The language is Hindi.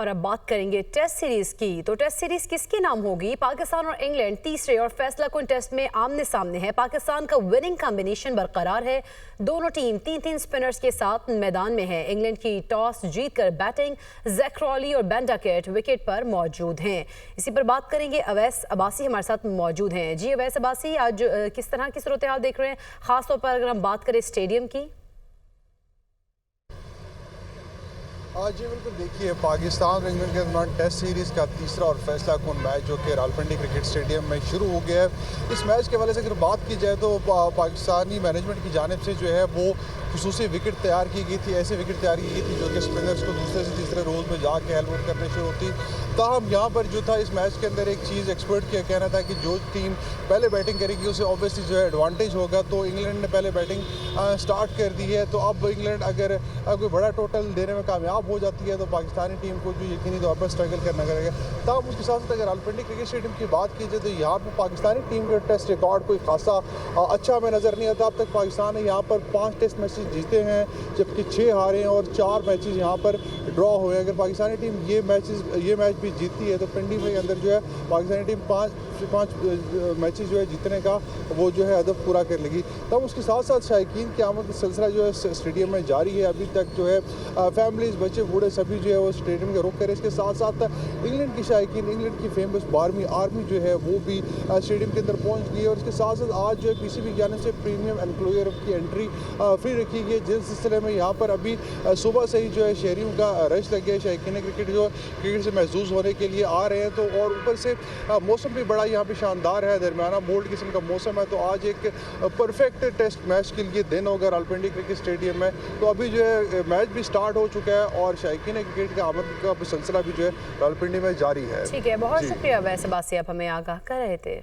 और अब बात करेंगे टेस्ट सीरीज की। तो टेस्ट सीरीज किसके नाम होगी? पाकिस्तान और इंग्लैंड तीसरे और फैसला कुन टेस्ट में आमने सामने है। पाकिस्तान का विनिंग कॉम्बिनेशन बरकरार है। दोनों टीम 3-3 स्पिनर्स के साथ मैदान में है। इंग्लैंड की टॉस जीतकर बैटिंग, जैक क्रॉली और बेन डकेट विकेट पर मौजूद हैं। इसी पर बात करेंगे। अवैस अब्बासी हमारे साथ मौजूद हैं। जी अवैस अब्बासी, आज किस तरह की सूरत हाल देख रहे हैं, खासतौर पर अगर हम बात करें स्टेडियम की? जी बिल्कुल, देखिए पाकिस्तान और इंग्लैंड के दरमियान टेस्ट सीरीज़ का तीसरा और फैसला कौन मैच जो कि रावलपिंडी क्रिकेट स्टेडियम में शुरू हो गया है। इस मैच के हवाले से अगर बात की जाए तो पाकिस्तानी मैनेजमेंट की जानिब से जो है वो खुसूसी विकेट तैयार की गई थी। ऐसी विकेट तैयार की गई थी जो कि स्पिनर्स को दूसरे से तीसरे रोल में जाके हेल्प आउट करने शुरू होती। ताहम यहाँ पर जो था इस मैच के अंदर एक चीज़ एक्सपर्ट का कहना था कि जो टीम पहले बैटिंग करेगी उसे ऑब्वियसली जो है एडवांटेज होगा। तो इंग्लैंड ने पहले बैटिंग स्टार्ट कर दी है। तो अब इंग्लैंड अगर कोई बड़ा टोटल देने में कामयाब हो जाती है तो पाकिस्तानी टीम को जो यकीनी तौर पर स्ट्रगल करना करेगा। तब उसके साथ साथ अगर रावलपिंडी क्रिकेट स्टेडियम की बात की जाए तो यहाँ पर पाकिस्तानी टीम का टेस्ट रिकॉर्ड कोई खासा अच्छा हमें नज़र नहीं आता। अब तक पाकिस्तान ने यहाँ पर 5 टेस्ट मैचेस जीते हैं जबकि 6 हारे हैं और 4 मैचेस यहाँ पर ड्रॉ हुए हैं। अगर पाकिस्तानी टीम ये मैच भी जीतती है तो पिंडी में अंदर जो है पाकिस्तानी टीम 5 मैचेस जो है जीतने का वो जो है हदफ पूरा कर लेगी। तब उसके साथ साथ शायकीन की आमद का सिलसिला जो है स्टेडियम में जारी है। अभी तक जो है फैमिलीज, बच्चे, बूढ़े सभी जो है वो स्टेडियम के रुख करें। इसके साथ साथ इंग्लैंड की शायकीन, इंग्लैंड की फेमस 12वीं आर्मी जो है वो भी स्टेडियम के अंदर पहुँच गई है। और इसके साथ साथ आज जो है PCB की जानिब से प्रीमियम एनक्लोजर की एंट्री फ्री रखी गई है, जिस सिलसिले में यहाँ पर अभी सुबह से ही जो है शहरियों का रश लग गया है। शायकीन क्रिकेट जो क्रिकेट से महसूस होने के लिए आ रहे हैं। तो और ऊपर से मौसम भी बड़ा यहाँ पे शानदार है, दरमियाना बोल्ड किस्म का मौसम है। तो आज एक परफेक्ट टेस्ट मैच के लिए दिन होगा रावलपिंडी क्रिकेट स्टेडियम में। तो अभी जो है मैच भी स्टार्ट हो चुका है और शायकीन क्रिकेट का आमद का सिलसिला भी जो है रावलपिंडी में जारी है। ठीक है, बहुत शुक्रिया वैसे बासी, आप हमें आगाह कर रहे थे।